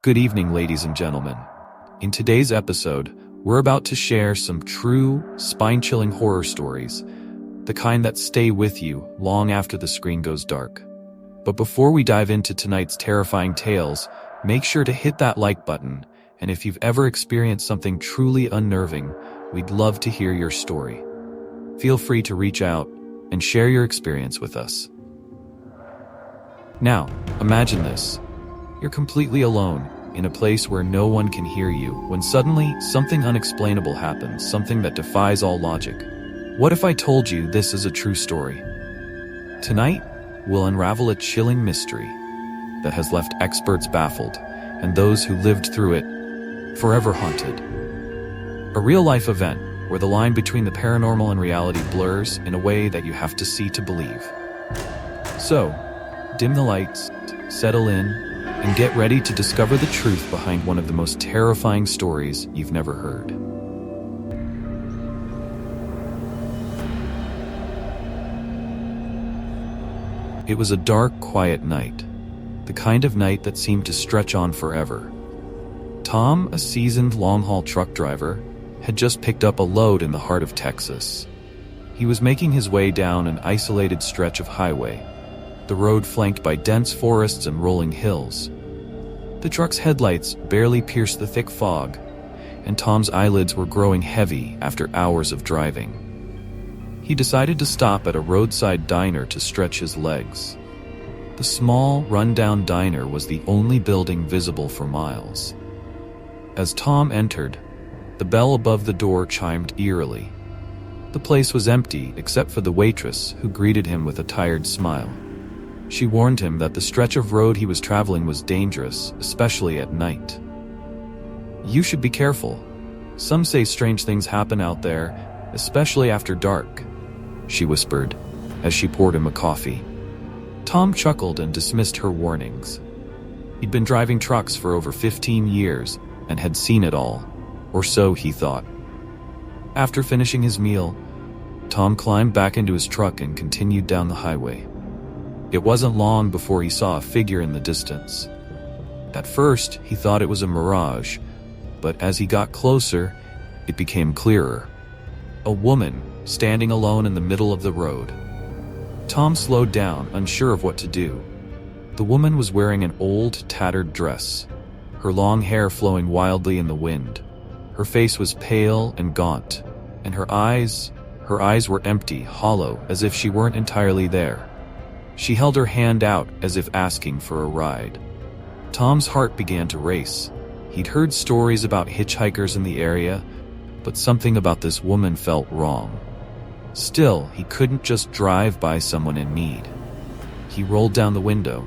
Good evening, ladies and gentlemen. In today's episode, we're about to share some true, spine-chilling horror stories, the kind that stay with you long after the screen goes dark. But before we dive into tonight's terrifying tales, make sure to hit that like button, and if you've ever experienced something truly unnerving, we'd love to hear your story. Feel free to reach out and share your experience with us. Now, imagine this. You're completely alone, in a place where no one can hear you, when suddenly something unexplainable happens, something that defies all logic. What if I told you this is a true story? Tonight, we'll unravel a chilling mystery that has left experts baffled, and those who lived through it forever haunted. A real-life event where the line between the paranormal and reality blurs in a way that you have to see to believe. So, dim the lights, settle in, and get ready to discover the truth behind one of the most terrifying stories you've never heard. It was a dark, quiet night, the kind of night that seemed to stretch on forever. Tom, a seasoned long-haul truck driver, had just picked up a load in the heart of Texas. He was making his way down an isolated stretch of highway, the road flanked by dense forests and rolling hills. The truck's headlights barely pierced the thick fog, and Tom's eyelids were growing heavy after hours of driving. He decided to stop at a roadside diner to stretch his legs. The small, run-down diner was the only building visible for miles. As Tom entered, the bell above the door chimed eerily. The place was empty except for the waitress, who greeted him with a tired smile. She warned him that the stretch of road he was traveling was dangerous, especially at night. "You should be careful. Some say strange things happen out there, especially after dark," she whispered as she poured him a coffee. Tom chuckled and dismissed her warnings. He'd been driving trucks for over 15 years and had seen it all, or so he thought. After finishing his meal, Tom climbed back into his truck and continued down the highway. It wasn't long before he saw a figure in the distance. At first, he thought it was a mirage, but as he got closer, it became clearer. A woman, standing alone in the middle of the road. Tom slowed down, unsure of what to do. The woman was wearing an old, tattered dress, her long hair flowing wildly in the wind. Her face was pale and gaunt, and her eyes were empty, hollow, as if she weren't entirely there. She held her hand out as if asking for a ride. Tom's heart began to race. He'd heard stories about hitchhikers in the area, but something about this woman felt wrong. Still, he couldn't just drive by someone in need. He rolled down the window.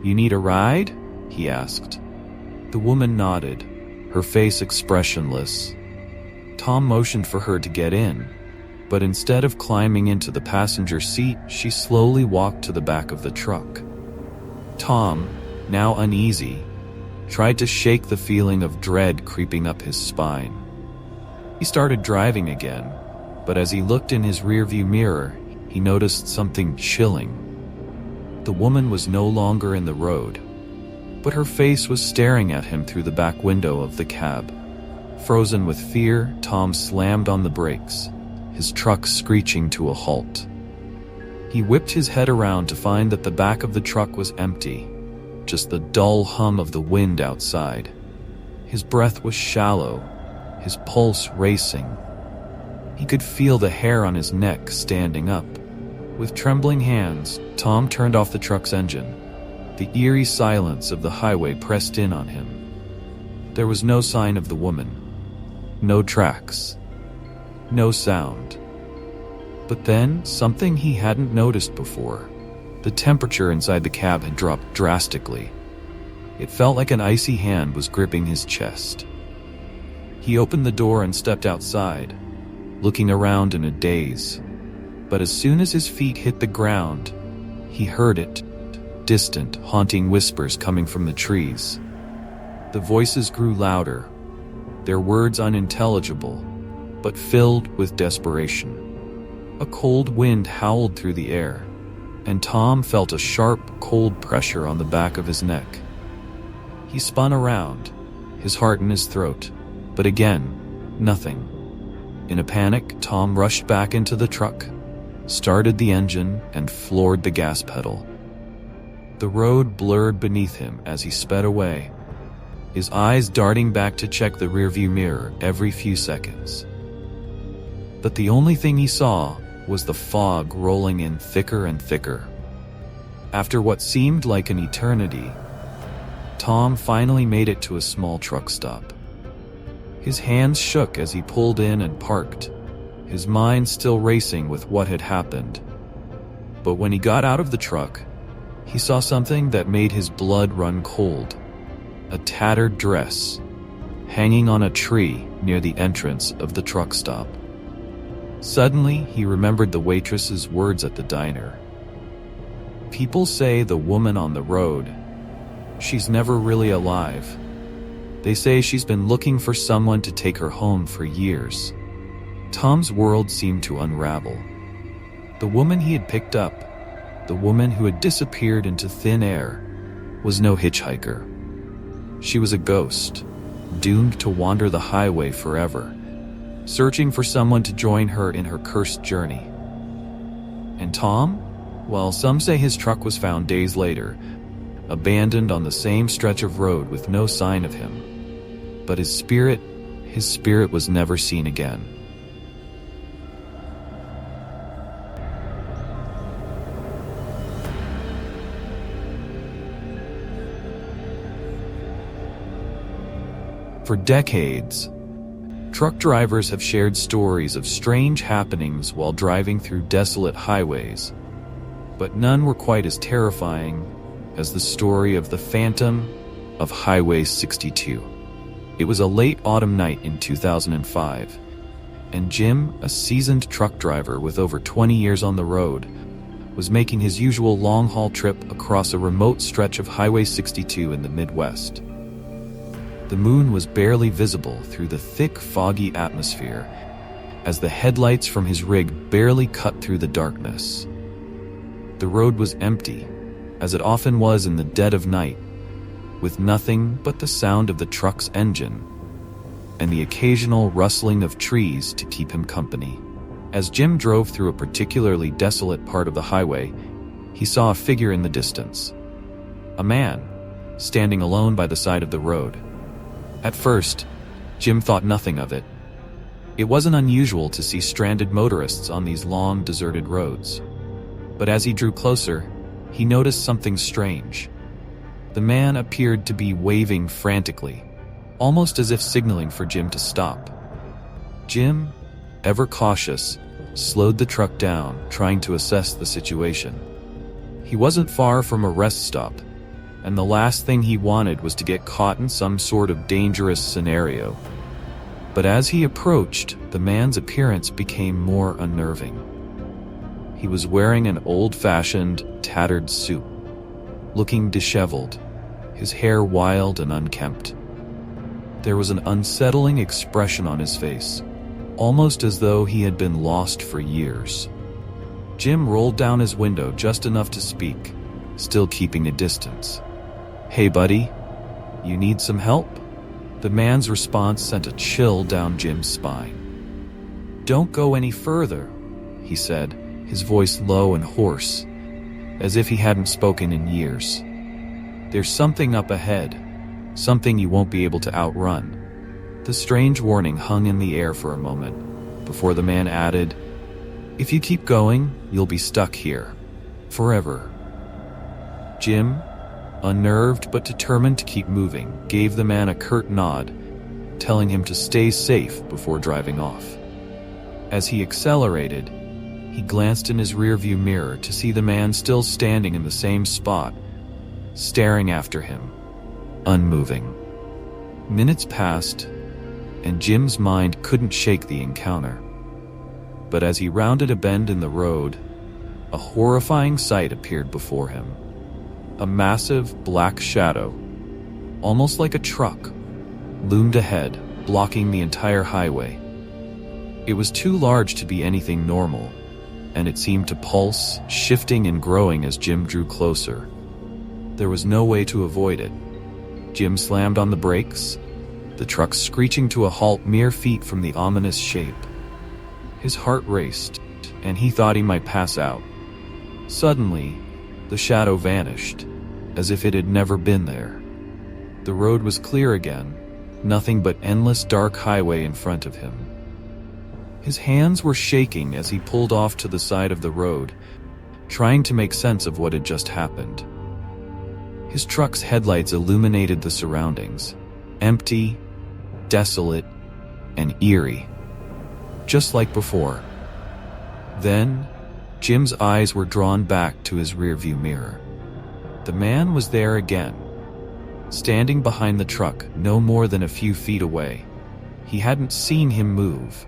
"You need a ride?" he asked. The woman nodded, her face expressionless. Tom motioned for her to get in, but instead of climbing into the passenger seat, she slowly walked to the back of the truck. Tom, now uneasy, tried to shake the feeling of dread creeping up his spine. He started driving again, but as he looked in his rearview mirror, he noticed something chilling. The woman was no longer in the road, but her face was staring at him through the back window of the cab. Frozen with fear, Tom slammed on the brakes, his truck screeching to a halt. He whipped his head around to find that the back of the truck was empty, just the dull hum of the wind outside. His breath was shallow, his pulse racing. He could feel the hair on his neck standing up. With trembling hands, Tom turned off the truck's engine. The eerie silence of the highway pressed in on him. There was no sign of the woman, no tracks, no sound. But then, something he hadn't noticed before. The temperature inside the cab had dropped drastically. It felt like an icy hand was gripping his chest. He opened the door and stepped outside, looking around in a daze. But as soon as his feet hit the ground, he heard it, distant, haunting whispers coming from the trees. The voices grew louder, their words unintelligible, but filled with desperation. A cold wind howled through the air, and Tom felt a sharp, cold pressure on the back of his neck. He spun around, his heart in his throat, but again, nothing. In a panic, Tom rushed back into the truck, started the engine, and floored the gas pedal. The road blurred beneath him as he sped away, his eyes darting back to check the rearview mirror every few seconds. But the only thing he saw was the fog rolling in thicker and thicker. After what seemed like an eternity, Tom finally made it to a small truck stop. His hands shook as he pulled in and parked, his mind still racing with what had happened. But when he got out of the truck, he saw something that made his blood run cold. A tattered dress, hanging on a tree near the entrance of the truck stop. Suddenly, he remembered the waitress's words at the diner. People say the woman on the road, she's never really alive. They say she's been looking for someone to take her home for years. Tom's world seemed to unravel. The woman he had picked up, the woman who had disappeared into thin air, was no hitchhiker. She was a ghost, doomed to wander the highway forever, searching for someone to join her in her cursed journey. And Tom? Well, some say his truck was found days later, abandoned on the same stretch of road with no sign of him. But his spirit was never seen again. For decades, truck drivers have shared stories of strange happenings while driving through desolate highways, but none were quite as terrifying as the story of the Phantom of Highway 62. It was a late autumn night in 2005, and Jim, a seasoned truck driver with over 20 years on the road, was making his usual long-haul trip across a remote stretch of Highway 62 in the Midwest. The moon was barely visible through the thick, foggy atmosphere as the headlights from his rig barely cut through the darkness. The road was empty, as it often was in the dead of night, with nothing but the sound of the truck's engine and the occasional rustling of trees to keep him company. As Jim drove through a particularly desolate part of the highway, he saw a figure in the distance. A man, standing alone by the side of the road. At first, Jim thought nothing of it. It wasn't unusual to see stranded motorists on these long, deserted roads. But as he drew closer, he noticed something strange. The man appeared to be waving frantically, almost as if signaling for Jim to stop. Jim, ever cautious, slowed the truck down, trying to assess the situation. He wasn't far from a rest stop, and the last thing he wanted was to get caught in some sort of dangerous scenario. But as he approached, the man's appearance became more unnerving. He was wearing an old-fashioned, tattered suit, looking disheveled, his hair wild and unkempt. There was an unsettling expression on his face, almost as though he had been lost for years. Jim rolled down his window just enough to speak, still keeping a distance. "Hey, buddy, you need some help?" The man's response sent a chill down Jim's spine. "Don't go any further," he said, his voice low and hoarse, as if he hadn't spoken in years. "There's something up ahead, something you won't be able to outrun." The strange warning hung in the air for a moment, before the man added, "If you keep going, you'll be stuck here, forever." Jim, unnerved but determined to keep moving, gave the man a curt nod, telling him to stay safe before driving off. As he accelerated, he glanced in his rearview mirror to see the man still standing in the same spot, staring after him, unmoving. Minutes passed, and Jim's mind couldn't shake the encounter. But as he rounded a bend in the road, a horrifying sight appeared before him. A massive black shadow, almost like a truck, loomed ahead, blocking the entire highway. It was too large to be anything normal, and it seemed to pulse, shifting and growing as Jim drew closer. There was no way to avoid it. Jim slammed on the brakes, the truck screeching to a halt mere feet from the ominous shape. His heart raced, and he thought he might pass out. Suddenly, the shadow vanished, as if it had never been there. The road was clear again, nothing but endless dark highway in front of him. His hands were shaking as he pulled off to the side of the road, trying to make sense of what had just happened. His truck's headlights illuminated the surroundings, empty, desolate, and eerie, just like before. Then, Jim's eyes were drawn back to his rearview mirror. The man was there again, standing behind the truck no more than a few feet away. He hadn't seen him move.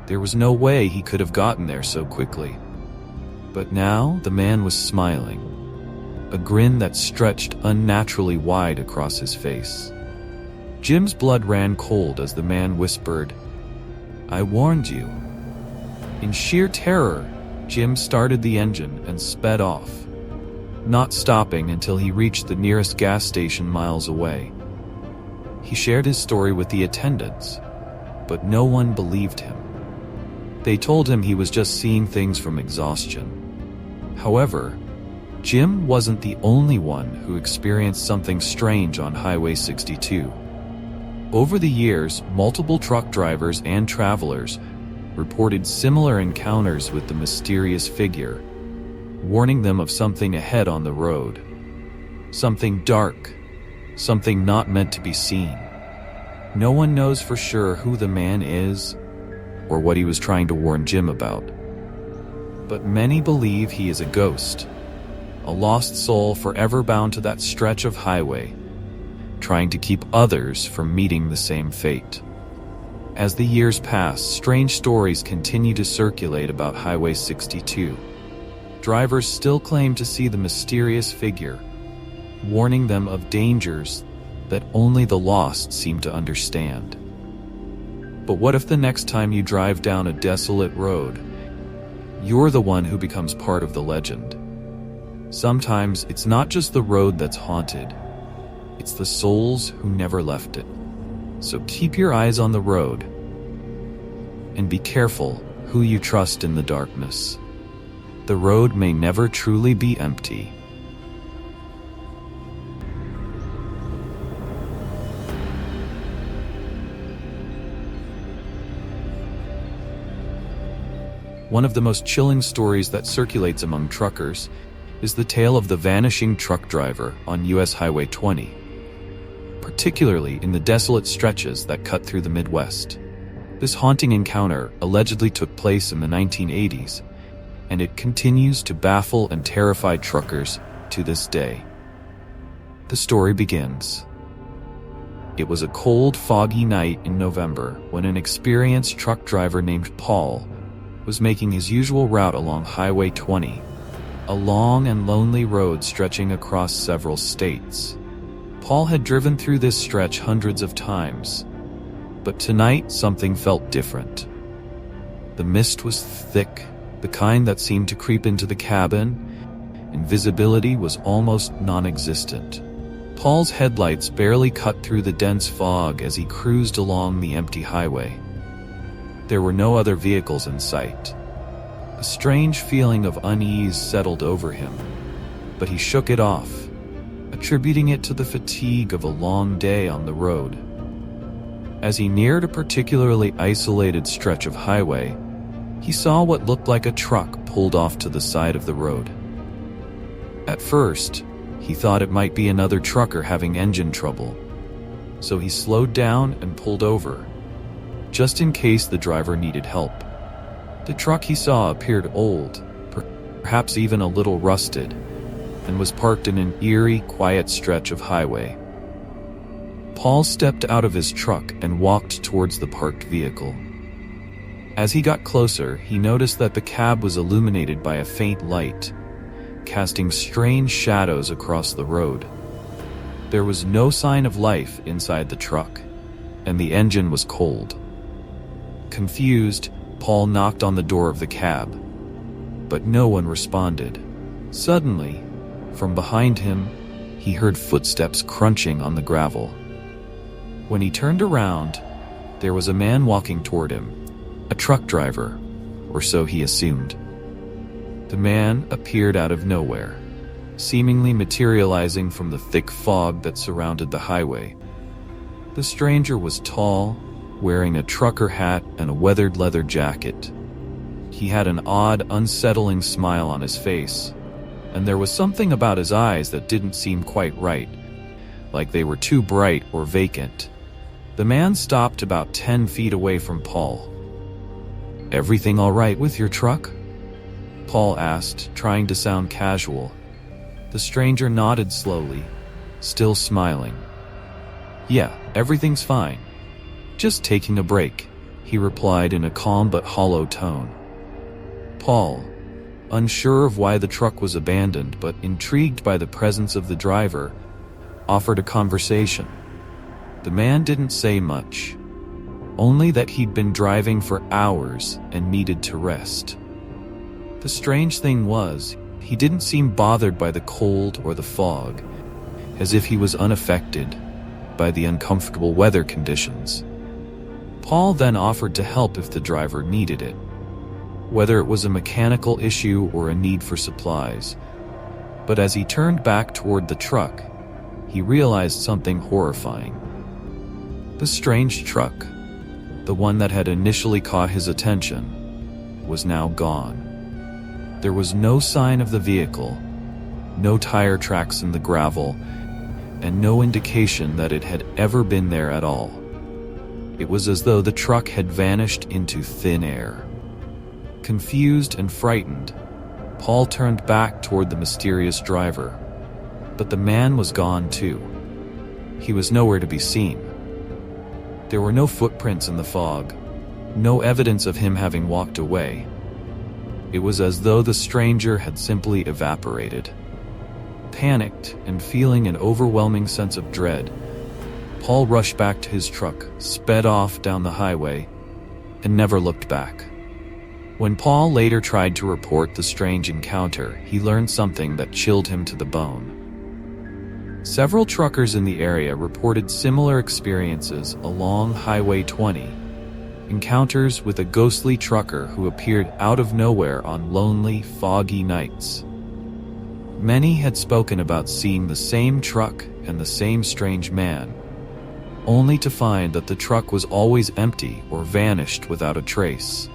There was no way he could have gotten there so quickly. But now the man was smiling, a grin that stretched unnaturally wide across his face. Jim's blood ran cold as the man whispered, "I warned you." In sheer terror, Jim started the engine and sped off, not stopping until he reached the nearest gas station miles away. He shared his story with the attendants, but no one believed him. They told him he was just seeing things from exhaustion. However, Jim wasn't the only one who experienced something strange on Highway 62. Over the years, multiple truck drivers and travelers reported similar encounters with the mysterious figure, warning them of something ahead on the road. Something dark, something not meant to be seen. No one knows for sure who the man is or what he was trying to warn Jim about. But many believe he is a ghost, a lost soul forever bound to that stretch of highway, trying to keep others from meeting the same fate. As the years pass, strange stories continue to circulate about Highway 62. Drivers still claim to see the mysterious figure, warning them of dangers that only the lost seem to understand. But what if the next time you drive down a desolate road, you're the one who becomes part of the legend? Sometimes it's not just the road that's haunted, it's the souls who never left it. So keep your eyes on the road, and be careful who you trust in the darkness. The road may never truly be empty. One of the most chilling stories that circulates among truckers is the tale of the vanishing truck driver on US Highway 20, particularly in the desolate stretches that cut through the Midwest. This haunting encounter allegedly took place in the 1980s, and it continues to baffle and terrify truckers to this day. The story begins. It was a cold, foggy night in November when an experienced truck driver named Paul was making his usual route along Highway 20, a long and lonely road stretching across several states. Paul had driven through this stretch hundreds of times, but tonight something felt different. The mist was thick, the kind that seemed to creep into the cabin, and visibility was almost non-existent. Paul's headlights barely cut through the dense fog as he cruised along the empty highway. There were no other vehicles in sight. A strange feeling of unease settled over him, but he shook it off, attributing it to the fatigue of a long day on the road. As he neared a particularly isolated stretch of highway, he saw what looked like a truck pulled off to the side of the road. At first, he thought it might be another trucker having engine trouble, so he slowed down and pulled over, just in case the driver needed help. The truck he saw appeared old, perhaps even a little rusted, and was parked in an eerie, quiet stretch of highway. Paul stepped out of his truck and walked towards the parked vehicle. As he got closer, he noticed that the cab was illuminated by a faint light, casting strange shadows across the road. There was no sign of life inside the truck, and the engine was cold. Confused, Paul knocked on the door of the cab, but no one responded. Suddenly, from behind him, he heard footsteps crunching on the gravel. When he turned around, there was a man walking toward him, a truck driver, or so he assumed. The man appeared out of nowhere, seemingly materializing from the thick fog that surrounded the highway. The stranger was tall, wearing a trucker hat and a weathered leather jacket. He had an odd, unsettling smile on his face, and there was something about his eyes that didn't seem quite right, like they were too bright or vacant. The man stopped about 10 feet away from Paul. "Everything all right with your truck?" Paul asked, trying to sound casual. The stranger nodded slowly, still smiling. "Yeah, everything's fine. Just taking a break," he replied in a calm but hollow tone. Paul, unsure of why the truck was abandoned but intrigued by the presence of the driver, offered a conversation. The man didn't say much, only that he'd been driving for hours and needed to rest. The strange thing was, he didn't seem bothered by the cold or the fog, as if he was unaffected by the uncomfortable weather conditions. Paul then offered to help if the driver needed it, whether it was a mechanical issue or a need for supplies. But as he turned back toward the truck, he realized something horrifying. The strange truck, the one that had initially caught his attention, was now gone. There was no sign of the vehicle, no tire tracks in the gravel, and no indication that it had ever been there at all. It was as though the truck had vanished into thin air. Confused and frightened, Paul turned back toward the mysterious driver, but the man was gone too. He was nowhere to be seen. There were no footprints in the fog, no evidence of him having walked away. It was as though the stranger had simply evaporated. Panicked and feeling an overwhelming sense of dread, Paul rushed back to his truck, sped off down the highway, and never looked back. When Paul later tried to report the strange encounter, he learned something that chilled him to the bone. Several truckers in the area reported similar experiences along Highway 20, encounters with a ghostly trucker who appeared out of nowhere on lonely, foggy nights. Many had spoken about seeing the same truck and the same strange man, only to find that the truck was always empty or vanished without a trace.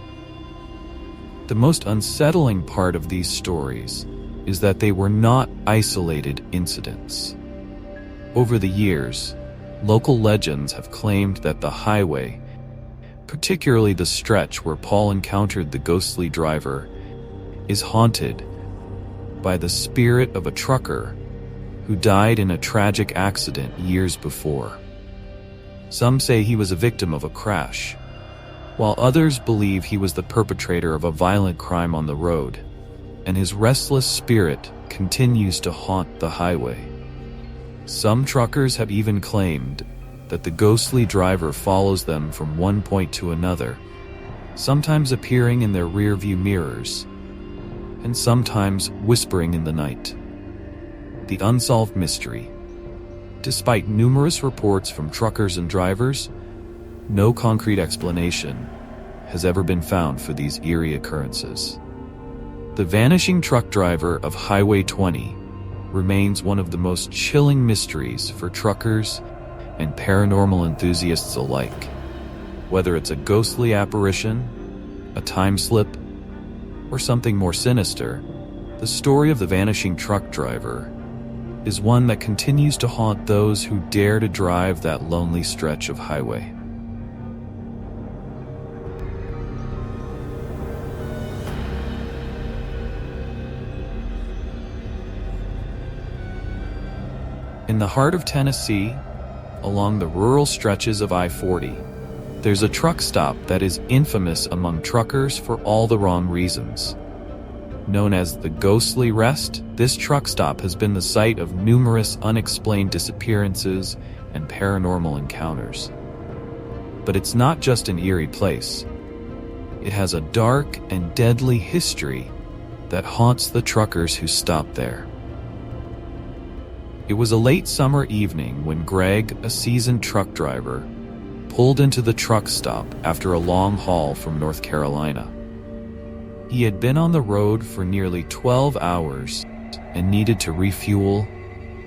The most unsettling part of these stories is that they were not isolated incidents. Over the years, local legends have claimed that the highway, particularly the stretch where Paul encountered the ghostly driver, is haunted by the spirit of a trucker who died in a tragic accident years before. Some say he was a victim of a crash, while others believe he was the perpetrator of a violent crime on the road, and his restless spirit continues to haunt the highway. Some truckers have even claimed that the ghostly driver follows them from one point to another, sometimes appearing in their rearview mirrors, and sometimes whispering in the night. The unsolved mystery. Despite numerous reports from truckers and drivers, no concrete explanation has ever been found for these eerie occurrences. The vanishing truck driver of Highway 20 remains one of the most chilling mysteries for truckers and paranormal enthusiasts alike. Whether it's a ghostly apparition, a time slip, or something more sinister, the story of the vanishing truck driver is one that continues to haunt those who dare to drive that lonely stretch of highway. In the heart of Tennessee, along the rural stretches of I-40, there's a truck stop that is infamous among truckers for all the wrong reasons. Known as the Ghostly Rest, this truck stop has been the site of numerous unexplained disappearances and paranormal encounters. But it's not just an eerie place. It has a dark and deadly history that haunts the truckers who stop there. It was a late summer evening when Greg, a seasoned truck driver, pulled into the truck stop after a long haul from North Carolina. He had been on the road for nearly 12 hours and needed to refuel,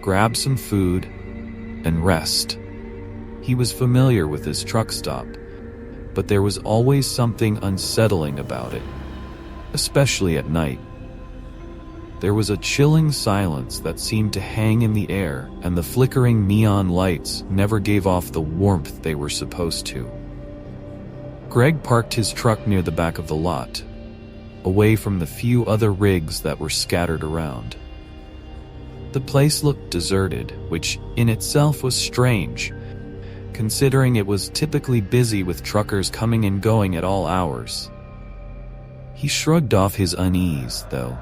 grab some food, and rest. He was familiar with his truck stop, but there was always something unsettling about it, especially at night. There was a chilling silence that seemed to hang in the air, and the flickering neon lights never gave off the warmth they were supposed to. Greg parked his truck near the back of the lot, away from the few other rigs that were scattered around. The place looked deserted, which in itself was strange, considering it was typically busy with truckers coming and going at all hours. He shrugged off his unease, though.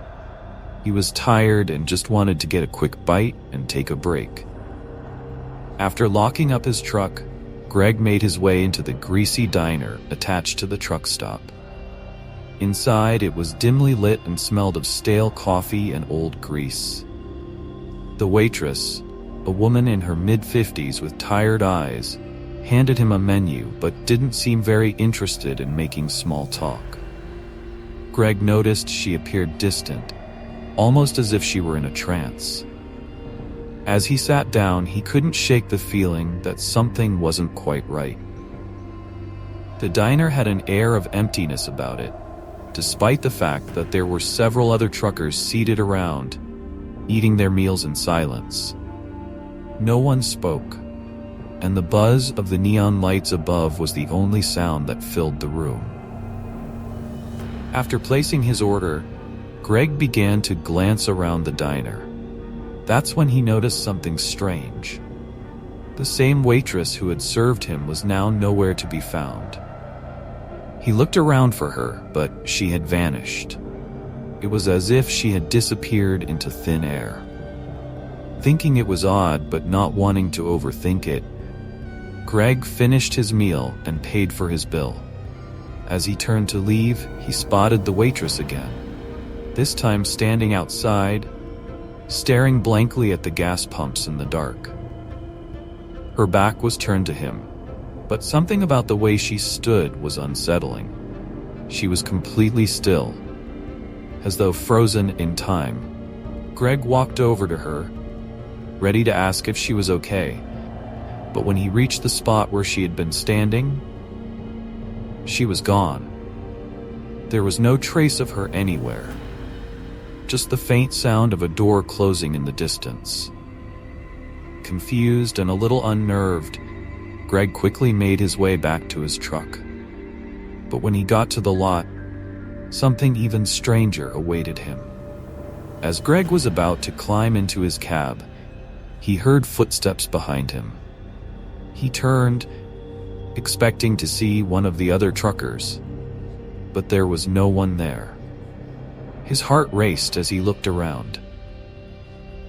He was tired and just wanted to get a quick bite and take a break. After locking up his truck, Greg made his way into the greasy diner attached to the truck stop. Inside, it was dimly lit and smelled of stale coffee and old grease. The waitress, a woman in her mid-50s with tired eyes, handed him a menu but didn't seem very interested in making small talk. Greg noticed she appeared distant, almost as if she were in a trance. As he sat down, he couldn't shake the feeling that something wasn't quite right. The diner had an air of emptiness about it, despite the fact that there were several other truckers seated around, eating their meals in silence. No one spoke, and the buzz of the neon lights above was the only sound that filled the room. After placing his order, Greg began to glance around the diner. That's when he noticed something strange. The same waitress who had served him was now nowhere to be found. He looked around for her, but she had vanished. It was as if she had disappeared into thin air. Thinking it was odd, but not wanting to overthink it, Greg finished his meal and paid for his bill. As he turned to leave, he spotted the waitress again, this time standing outside, staring blankly at the gas pumps in the dark. Her back was turned to him, but something about the way she stood was unsettling. She was completely still, as though frozen in time. Greg walked over to her, ready to ask if she was okay, but when he reached the spot where she had been standing, she was gone. There was no trace of her anywhere, just the faint sound of a door closing in the distance. Confused and a little unnerved, Greg quickly made his way back to his truck. But when he got to the lot, something even stranger awaited him. As Greg was about to climb into his cab, he heard footsteps behind him. He turned, expecting to see one of the other truckers, but there was no one there. His heart raced as he looked around.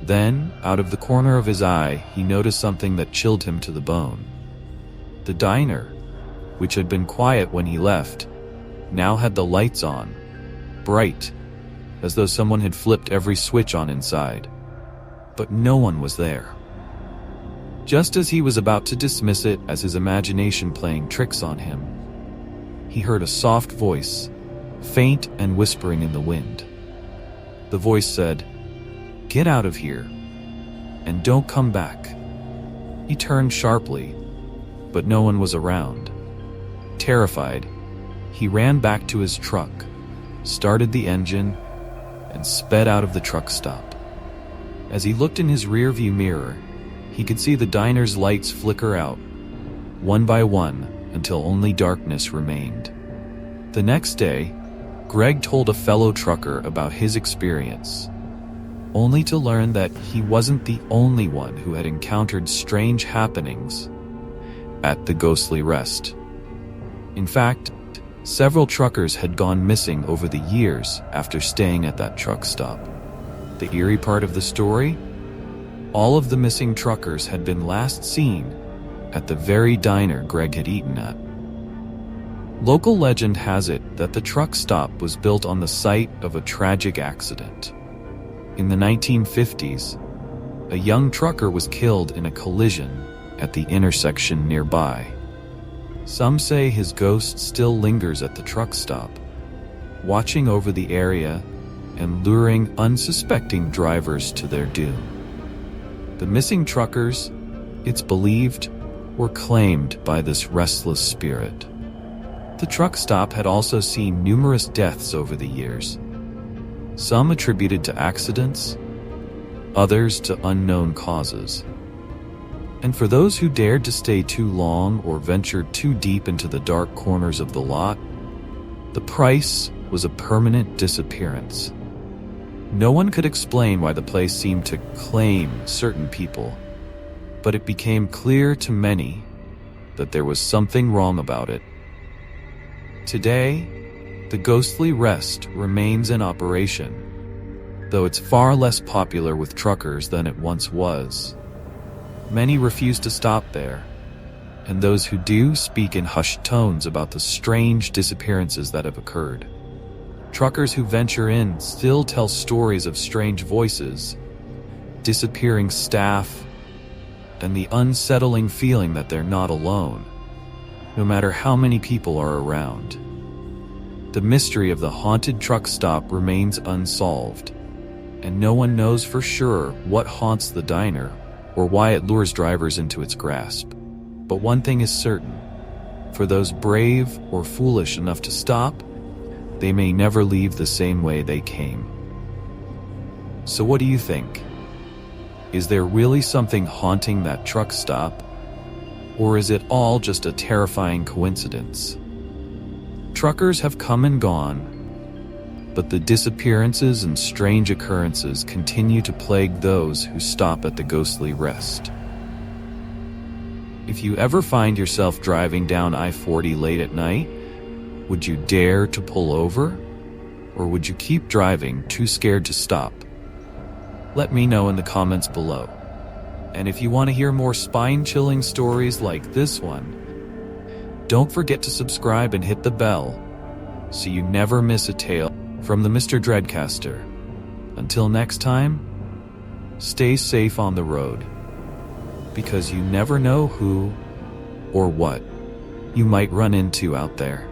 Then, out of the corner of his eye, he noticed something that chilled him to the bone. The diner, which had been quiet when he left, now had the lights on, bright, as though someone had flipped every switch on inside. But no one was there. Just as he was about to dismiss it as his imagination playing tricks on him, he heard a soft voice, faint and whispering in the wind. The voice said, "Get out of here, and don't come back." He turned sharply, but no one was around. Terrified, he ran back to his truck, started the engine, and sped out of the truck stop. As he looked in his rearview mirror, he could see the diner's lights flicker out, one by one, until only darkness remained. The next day, Greg told a fellow trucker about his experience, only to learn that he wasn't the only one who had encountered strange happenings at the ghostly rest. In fact, several truckers had gone missing over the years after staying at that truck stop. The eerie part of the story? All of the missing truckers had been last seen at the very diner Greg had eaten at. Local legend has it that the truck stop was built on the site of a tragic accident. In the 1950s, a young trucker was killed in a collision at the intersection nearby. Some say his ghost still lingers at the truck stop, watching over the area and luring unsuspecting drivers to their doom. The missing truckers, it's believed, were claimed by this restless spirit. The truck stop had also seen numerous deaths over the years, some attributed to accidents, others to unknown causes. And for those who dared to stay too long or ventured too deep into the dark corners of the lot, the price was a permanent disappearance. No one could explain why the place seemed to claim certain people, but it became clear to many that there was something wrong about it. Today, the ghostly rest remains in operation, though it's far less popular with truckers than it once was. Many refuse to stop there, and those who do speak in hushed tones about the strange disappearances that have occurred. Truckers who venture in still tell stories of strange voices, disappearing staff, and the unsettling feeling that they're not alone, no matter how many people are around. The mystery of the haunted truck stop remains unsolved, and no one knows for sure what haunts the diner or why it lures drivers into its grasp. But one thing is certain: for those brave or foolish enough to stop, they may never leave the same way they came. So what do you think? Is there really something haunting that truck stop? Or is it all just a terrifying coincidence? Truckers have come and gone, but the disappearances and strange occurrences continue to plague those who stop at the ghostly rest. If you ever find yourself driving down I-40 late at night, would you dare to pull over? Or would you keep driving, too scared to stop? Let me know in the comments below. And if you want to hear more spine-chilling stories like this one, don't forget to subscribe and hit the bell so you never miss a tale from the Mr. Dreadcaster. Until next time, stay safe on the road, because you never know who or what you might run into out there.